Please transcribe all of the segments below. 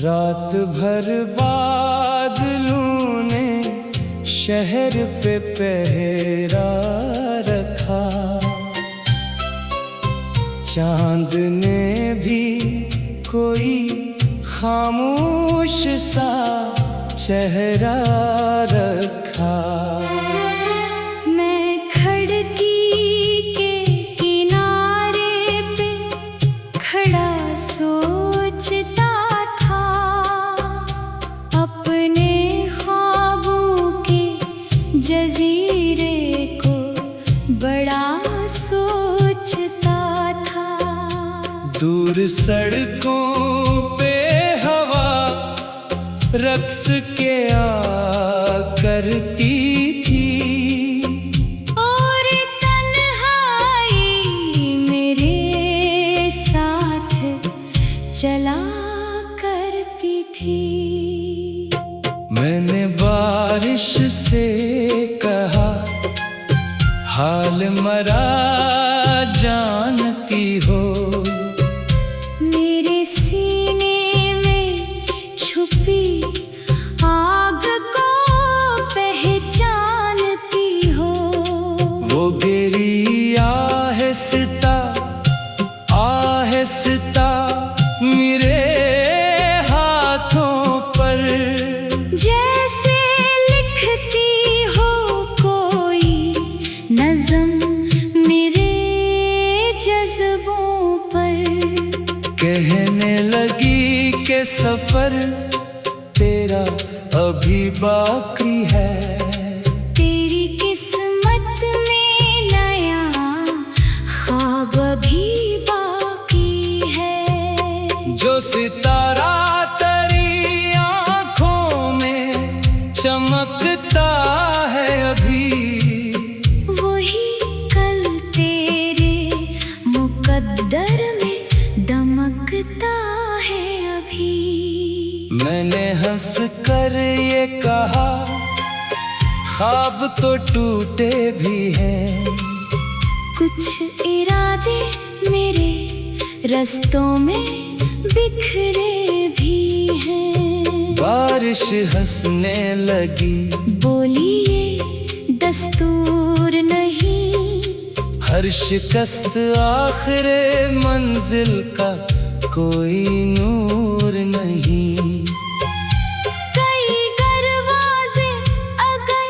रात भर बादलों ने शहर पे पहरा रखा, चांद ने भी कोई खामोश सा चेहरा रखा। जज़ीरे को बड़ा सोचता था। दूर सड़कों पे हवा रक्स के करती थी, और तन्हाई मेरे साथ चला करती थी। मैंने बारिश से कहा, हाल मरा जानती हो। मेरे सीने में छुपी आग को पहचानती हो। वो गिरी आहिस्ता आहिस्ता मेरे हाथों पर, जैसे लिखती हो कोई नज़्म मेरे जज्बों पर। कहने लगी कि सफर तेरा अभी बाकी है, तेरी किस्मत में नया ख्वाब अभी बाकी है। जो सितारा तेरी आँखों में चमकता है अभी, वही कल तेरे मुकद्दर में दमकता है अभी। मैंने हंस कर ये कहा, ख्वाब तो टूटे भी हैं, कुछ इरादे मेरे रस्तों में बिखरे भी हैं। बारिश हंसने लगी, बोली ये दस्तूर नहीं, हर शिकस्त आखिरे मंजिल का कोई नूर नहीं। कई दरवाजे अगर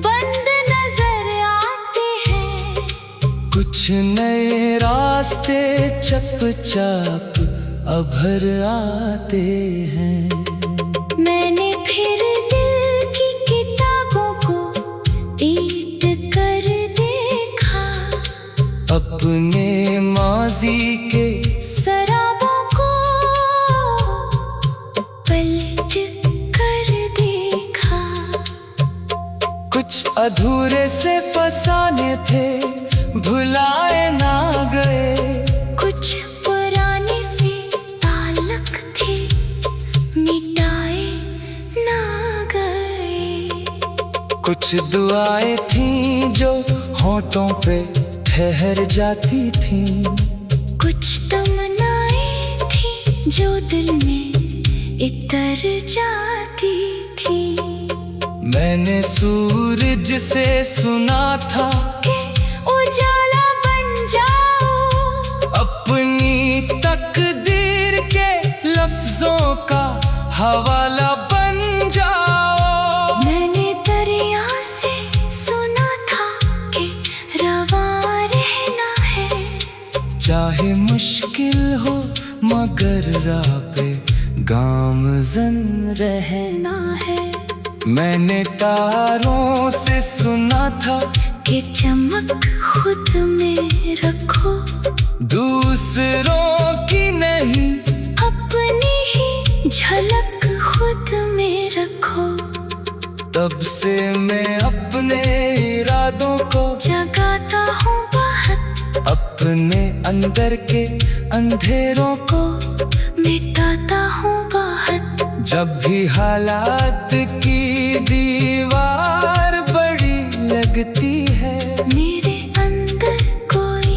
बंद नजर आते हैं, कुछ नए रास्ते चपचाप अभर आते हैं। मैंने फिर दिल की किताबों को पलट कर देखा, अपने माजी के सराबों को पलट कर देखा। कुछ अधूरे से फसाने थे, भुलाए ना गए, कुछ पुराने से ताल्लुक थे, मिटाए ना गए। कुछ दुआएं थीं जो होठों पे ठहर जाती थीं, कुछ तमन्नाएं थी जो दिल में इतर जाती थी। मैंने सूरज से सुना था कि उजाला बन जाओ, अपनी तकदीर के लफ्जों का हवाला बन जाओ। मैंने दरिया से सुना था कि रवा रहना है, चाहे मुश्किल हो मगर राह पे गामज़न रहना है। मैंने तारों से सुना था कि चमक खुद में रखो, दूसरों की नहीं, अपनी ही झलक खुद में रखो। तब से मैं अपने इरादों को जगाता हूँ बहुत, अपने अंदर के अंधेरों को मिटाता हूँ बहुत। जब भी हालात की दीवार बड़ी लगती है, मेरे अंदर कोई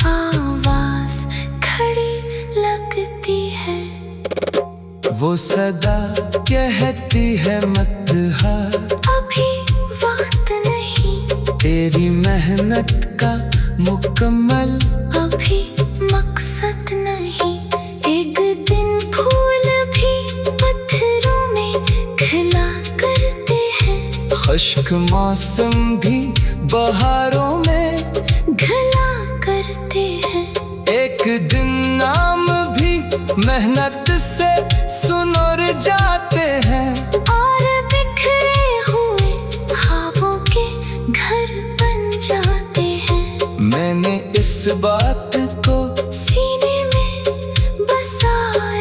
आवाज खड़ी लगती है। वो सदा कहती है मत हार, अभी वक्त नहीं, तेरी मेहनत का मुकम्मल अभी मकसद नहीं। एक दिन फूल भी पत्थरों में खिला करते हैं, खुश्क मौसम भी बहारों में घला करते हैं। एक दिन नाम भी मेहनत से सुनर जाते हैं, और बिखरे हुए ख्वाबों के घर बन जाते हैं। मैंने इस बात को सीने में बसा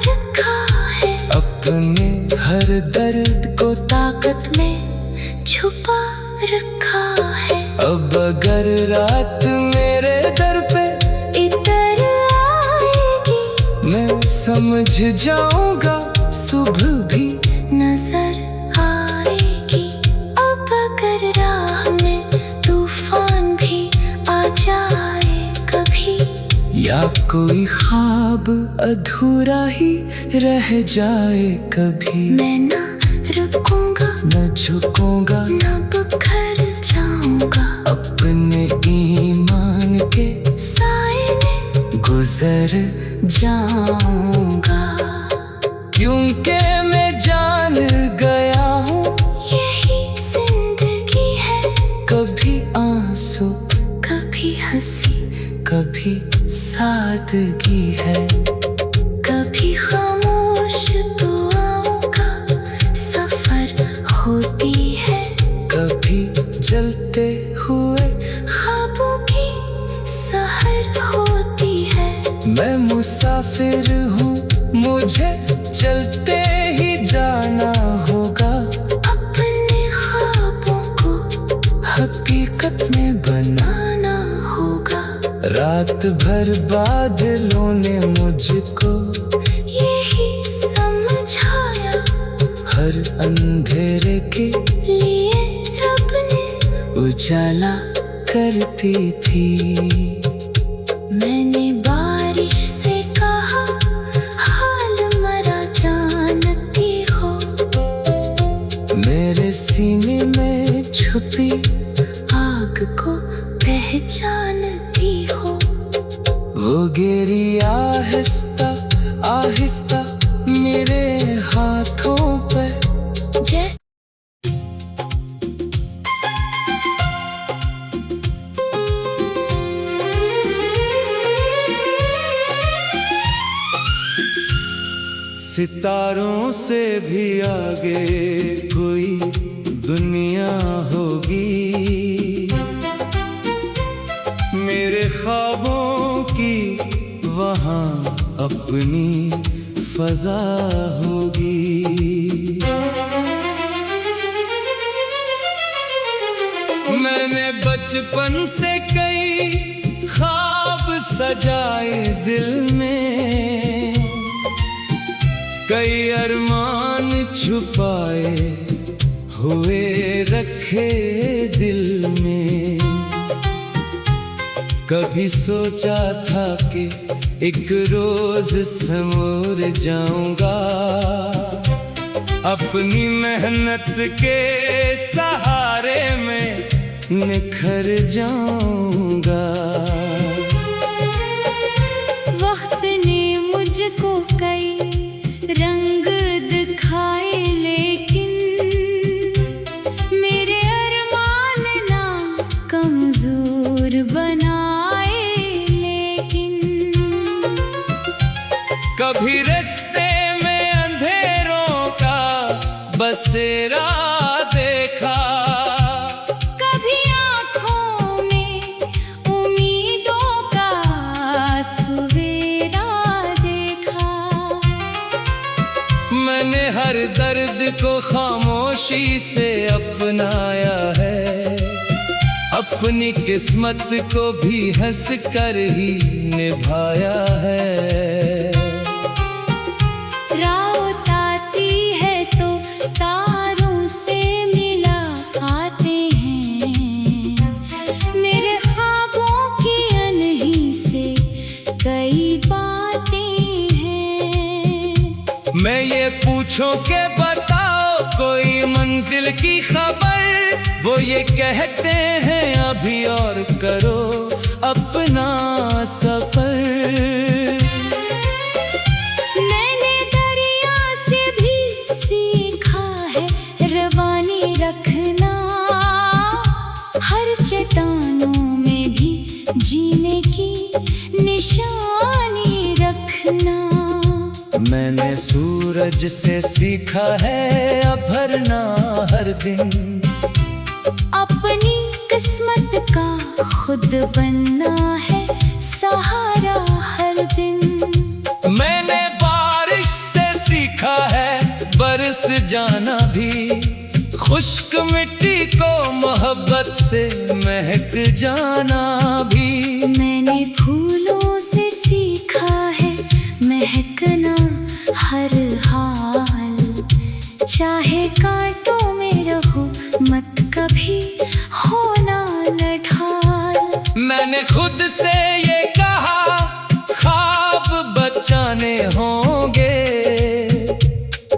रखा है, अपने हर दर्द को ताकत में छुपा रखा है। अब अगर रात मेरे दर पे इतर आएगी, मैं समझ जाऊंगा सुबह भी नजर आएगी। अब अगर राह में तूफान भी आ जाए कभी, या कोई ख्वाब अधूरा ही रह जाए कभी, मैं ना रुकूंगा, न झुकूंगा, न बिखर जाऊंगा। अपने ईमान के साए में गुजर जाऊंगा, क्योंकि मैं जान गया हूँ यही जिंदगी है। कभी आंसू कभी हंसी, कभी सादगी है, कभी खामोश दुआओं का सफर होती है, कभी जलते हुए ख्वाबों की सहर होती है। मैं मुसाफिर हूँ, मुझे चलते ही जाना होगा, अपने ख्वाबों को हकीकत में बनाना होगा। रात भर बादलों ने मुझको यही समझाया, हर अंधेरे के लिए रब ने उजाला करती थी। मैंने बारिश से कहा, हाल मरा जानती हो। मेरे सीने में छुपी आग को पहचानती हो। वो गिरी आहिस्ता आहिस्ता मेरे हाथों पर, जैसे सितारों से भी आगे कोई दुनिया होगी, मेरे ख्वाबों की वहाँ अपनी फजा होगी। मैंने बचपन से कई ख्वाब सजाए दिल में, कई अरमान छुपाए हुए रखे दिल में। कभी सोचा था कि एक रोज संवर जाऊंगा, अपनी मेहनत के सहारे में निखर जाऊंगा। वक्त ने मुझको कई रंग दिखाए, लेकिन मेरे अरमान ना कमजोर बनाए। लेकिन कभी रास्ते में अंधेरों का बसेरा देखा, कभी आँखों में उम्मीदों का सवेरा देखा। मैंने हर दर्द को खामोशी से अपनाया है, अपनी किस्मत को भी हंस कर ही निभाया है। रात आती है तो तारों से मिला आते हैं, मेरे ख्वाबों की अनही से कई बातें हैं। मैं ये पूछ पूछो के बताओ कोई मंजिल की खबर, वो ये कहते हैं अभी और करो अपना सफर। मैंने दरिया से भी सीखा है रवानी रखना, हर चट्टानों में भी जीने की निशानी रखना। मैंने सूरज से सीखा है अभरना हर दिन, अपनी किस्मत का खुद बनना है सहारा हर दिन। मैंने बारिश से सीखा है बरस जाना भी, खुश्क मिट्टी को मोहब्बत से महक जाना भी। मैंने फूलों से सीखा है महकना हर हाल, चाहे कांटों में रहो मत कभी होना नढाल। मैंने खुद से ये कहा ख्वाब बचाने होंगे,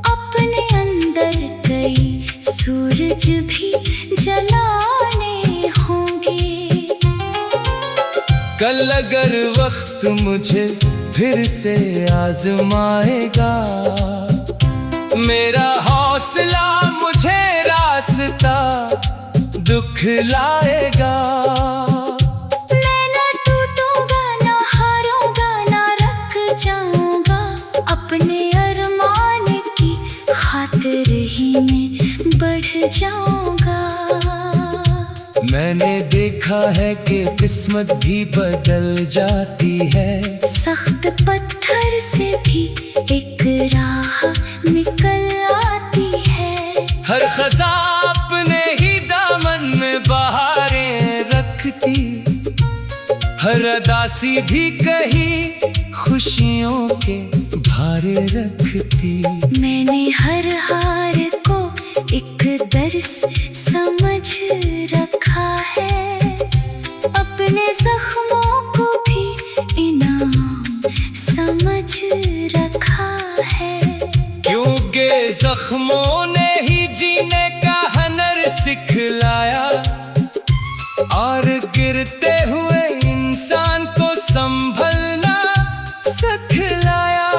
अपने अंदर कई सूरज भी जलाने होंगे। कल अगर वक्त मुझे फिर से आजमाएगा, मेरा हौसला मुझे रास्ता दिखलाएगा। मैं न टूटूंगा न हारूंगा न रुक जाऊंगा, अपने अरमान की खातिर ही मैं बढ़ जाऊंगा। मैंने देखा है कि किस्मत भी बदल जाती है, सख्त पत्थर से भी एक राह निकल आती है। हर खज़ा अपने ही दामन में बहारें रखती, हर अदासी भी कहीं खुशियों के भारे रखती। मैंने हर हार को एक दर्स समझ रखा है, अपने जख्मों को भी इनाम समझ रखा है। क्योंकि जख्मों ने ही जीने का हुनर सिखलाया, और गिरते हुए इंसान को संभलना सिखलाया।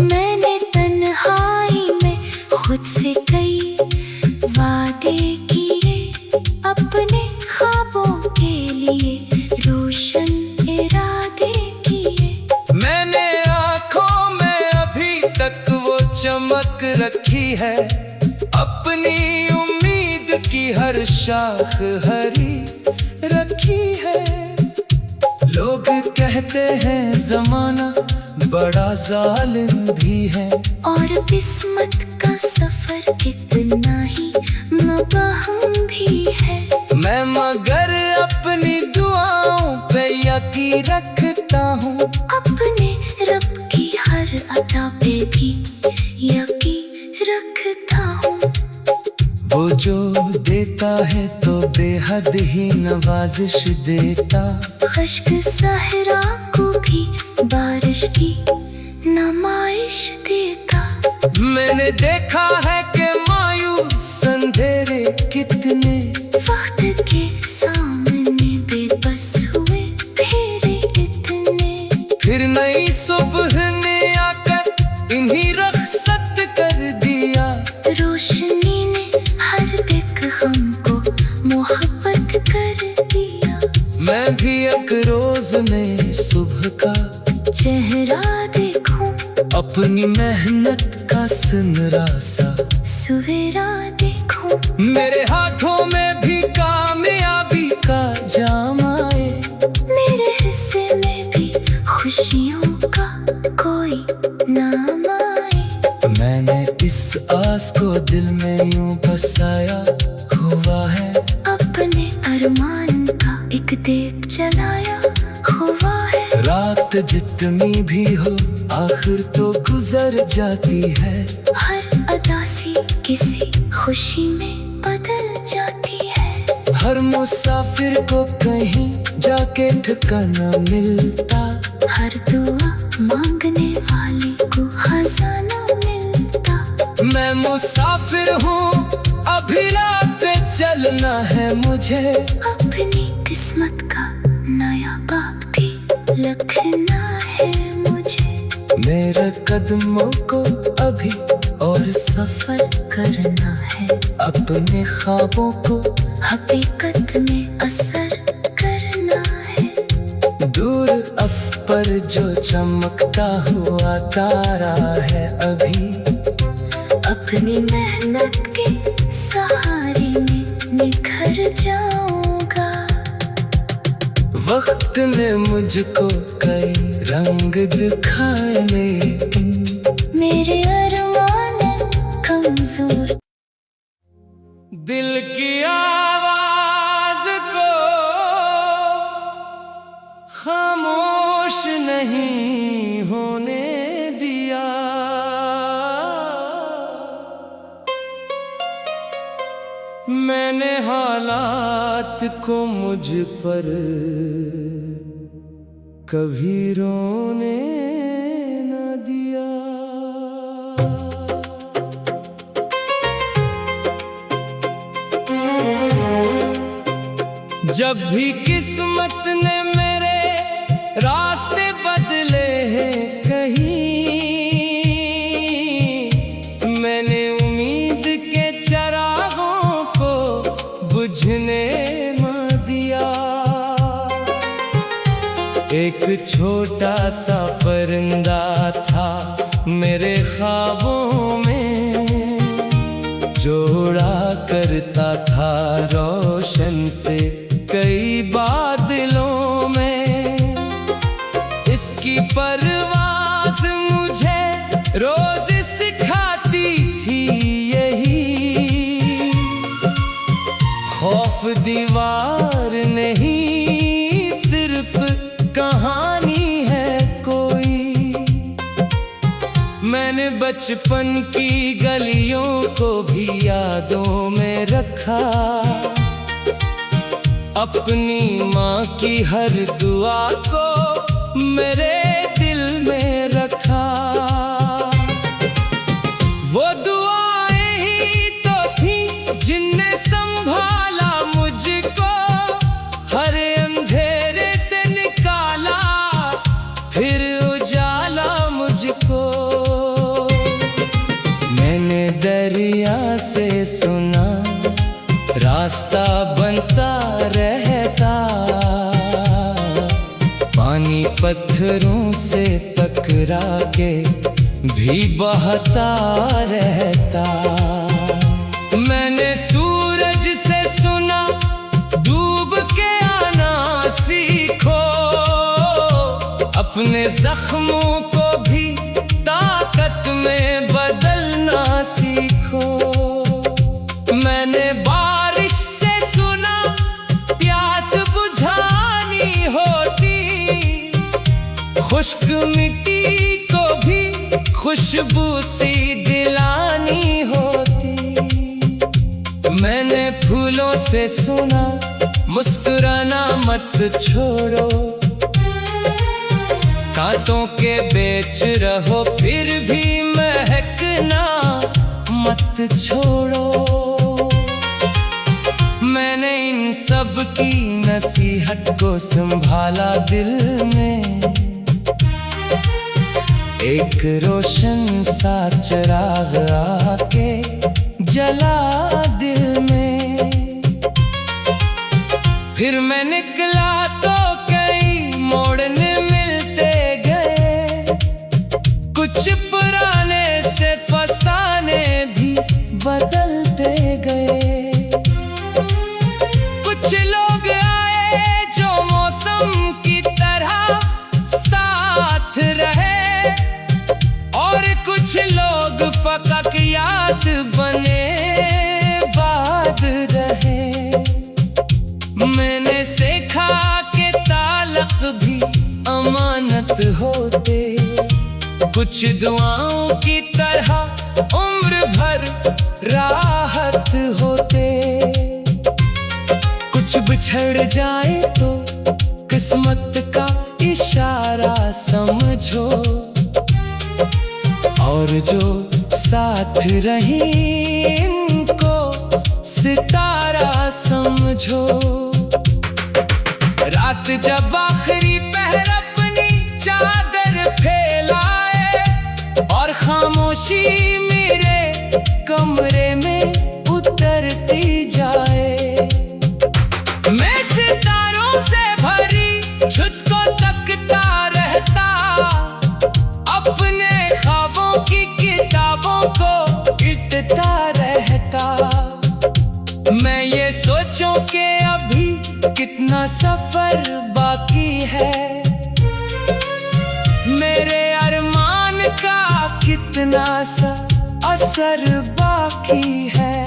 मैंने तन्हाई में खुद से कई वादे किए, अपने ख्वाबों के लिए रोशन इरादे किए। मैंने आँखों में अभी तक वो चमक रखी है, अपनी उम्मीद की हर शाख हरी रखी है। लोग कहते हैं जमाना बड़ा जालिम भी है, और किस्मत का सफर कितना ही मुबहम भी है। मैं मगर अपनी दुआओं पे यकीन रखता हूँ, अपने रब की हर अता पे भी यकीन रखता हूँ। वो जो देता है तो बेहद ही नवाजिश देता, खश्क सहरा को भी बारिश की नमाइश देता। मैंने देखा है कि मायूस अंधेरे कितने वक्त के सामने बेबस हुए फेरे इतने, फिर नई सुबह ने आकर इन्हीं रखसत कर दिया। रोशनी ने हर दिक हमको मोहब्बत कर दिया। मैं भी एक रोज में सुबह का चेहरा देखूं, अपनी मेहनत का सुनहरा सा सवेरा देखूं। मेरे हाथों में भी कामयाबी का जाम आए, मेरे हिस्से में भी खुशियों का कोई नाम आए। मैंने इस आस को दिल में यूं बसाया हुआ है, अपने अरमान का एक दीप जलाया हुआ है। रात जितनी भी हो आखिर तो गुजर जाती है, हर अदासी किसी खुशी में बदल जाती है। हर मुसाफिर को कहीं जाके ठिकाना मिलता, हर दुआ मांगने वाले को खजाना मिलता। मुसाफिर हूँ, अभी रात पे चलना है मुझे। अपनी किस्मत का नया बाप भी लिखना है मुझे। मेरे कदमों को अभी और सफर करना है, अपने ख्वाबों को हकीकत में असर करना है। दूर अफ पर जो चमकता हुआ तारा है, अभी अपनी मेहनत के सहारे में निखर जाऊंगा। वक्त ने मुझको कई रंग दिखाए, लेकिन मेरे अरमान कमजोर। दिल की आवाज को खामोश नहीं होने दिया। मैंने हालात को मुझ पर कभी रोने न दिया। जब भी किस्मत ने मेरे रास्ते बदले हैं कहीं, मैंने उम्मीद के चरागों को बुझने न दिया। एक छोटा सा परिंदा था मेरे ख्वाबों में, जो उड़ा करता था रोशन से कई बादलों में। इसकी परवाज़ मुझे रोज सिखाती थी यही, खौफ दीवार नहीं सिर्फ कहानी है कोई। मैंने बचपन की गलियों को भी यादों में रखा, अपनी माँ की हर दुआ को मेरे दिल में रखा। वो दुआएं ही तो थी जिनने संभाला मुझको, हर अंधेरे से निकाला फिर उजाला मुझको। मैंने दरिया से सुना रास्ता बनता रहता, पानी पत्थरों से टकरा के भी बहता रहता। मैंने सूरज से सुना डूब के आना सीखो, अपने जख्मों को भी ताकत में बदलना सीखो। मैंने बारिश से सुना प्यास बुझानी होती, खुश्क मिट्टी को भी खुशबू सी दिलानी होती। मैंने फूलों से सुना मुस्कुराना मत छोड़ो, कांटों के बेच रहो फिर भी महकना मत छोड़ो। मैंने इन सब की नसीहत को संभाला दिल में, एक रोशन सा चिराग आके जला दिल में। फिर मैं निकला तो कई मोड़ने मिलते गए, कुछ पुराने से फसाने भी बदलते गए। कुछ लोग आए जो मौसम की तरह साथ रहे, और कुछ लोग फकक याद बने बाद रहे। मैंने सीखा कि ताल्लुक भी अमानत होते, कुछ दुआओं की तरह उम्र भर राहत होते। कुछ बिछड़ जाए तो किस्मत का इशारा समझो, और जो साथ रही इनको सितारा समझो। रात जब आखिरी पहर अपनी चादर फैलाए और खामोशी मेरे कमरे में उतरती जाए, मैं सितारों से भरी छत को तकता रहता, अपने ख्वाबों की किताबों को पिटता रहता। मैं ये सोचूं कि अभी कितना सफर बाकी है, मेरे अरमान का कितना सा असर बाकी है।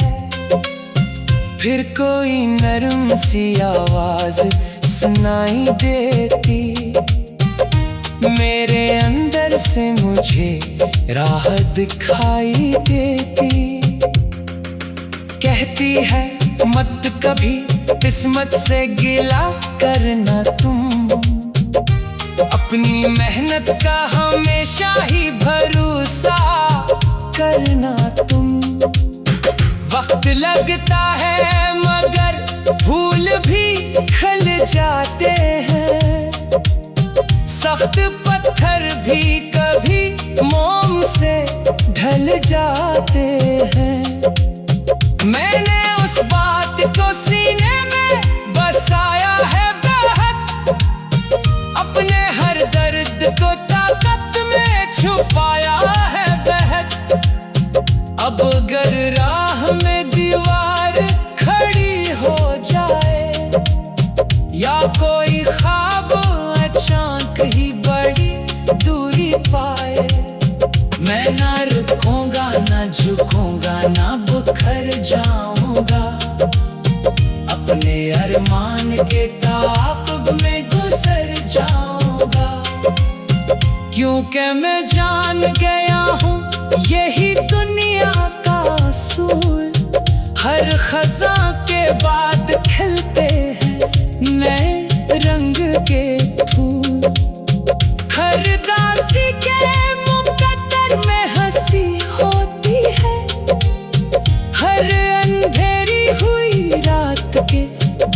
फिर कोई नरम सी आवाज सुनाई देती, मेरे अंदर से मुझे राह दिखाई देती। कहती है मत कभी किस्मत से गिला करना तुम, अपनी मेहनत का हमेशा ही भरोसा करना तुम। वक्त लगता है मगर फूल भी खिल जाते हैं, सख्त पत्थर भी कभी मोम से ढल जाते हैं। मैंने उस बात को सीने में बसाया है बेहद, अपने हर दर्द को ताकत में छुपाया है बेहद। अब अगर राह में दीवार खड़ी हो जाए या कोई ख्वाब अचानक ही बड़ी दूरी पाए, मैं ना रुकूंगा ना झुकूंगा ना बुखर जाऊंगा, अपने अरमान के ताक़ुब में गुजर जाऊंगा। क्योंकि मैं जान गया हूँ यही दुनिया का असूल, हर खज़ां के बाद खिलते हैं नए रंग के फूल। हर दासी के मुकद्दर में हंसी होती है, हर अंधेरी हुई रात के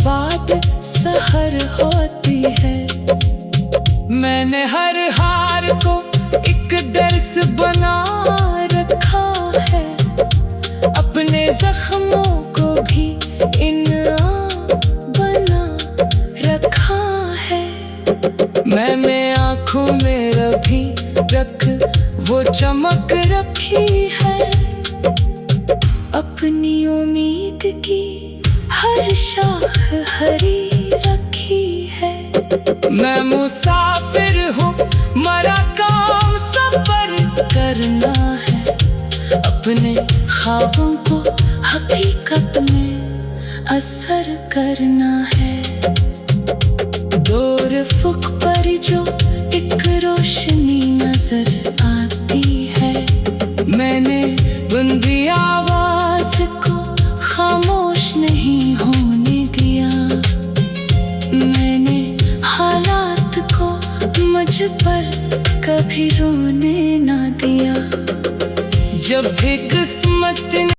बाद सहर होती है। मैंने हर हार को एक दर्स बना रखा है, अपने जख्मों को भी इनाम बना रखा है। मैंने आँखों में अभी तक वो चमक रखी है, अपनी उम्मीद की हर शाख हरी रखी है। मैं मुसाफिर हूँ मरा काम सफर करना है, अपने ख्वाबों को हकीकत में असर करना है। दूर अफ़क़ पर जो एक रोशनी नजर आती है, मैंने बुंदी आवाज को खामोश नहीं होने दिया, मैंने हालात को मुझ पर कभी रोने ना दिया। जब भी किस्मत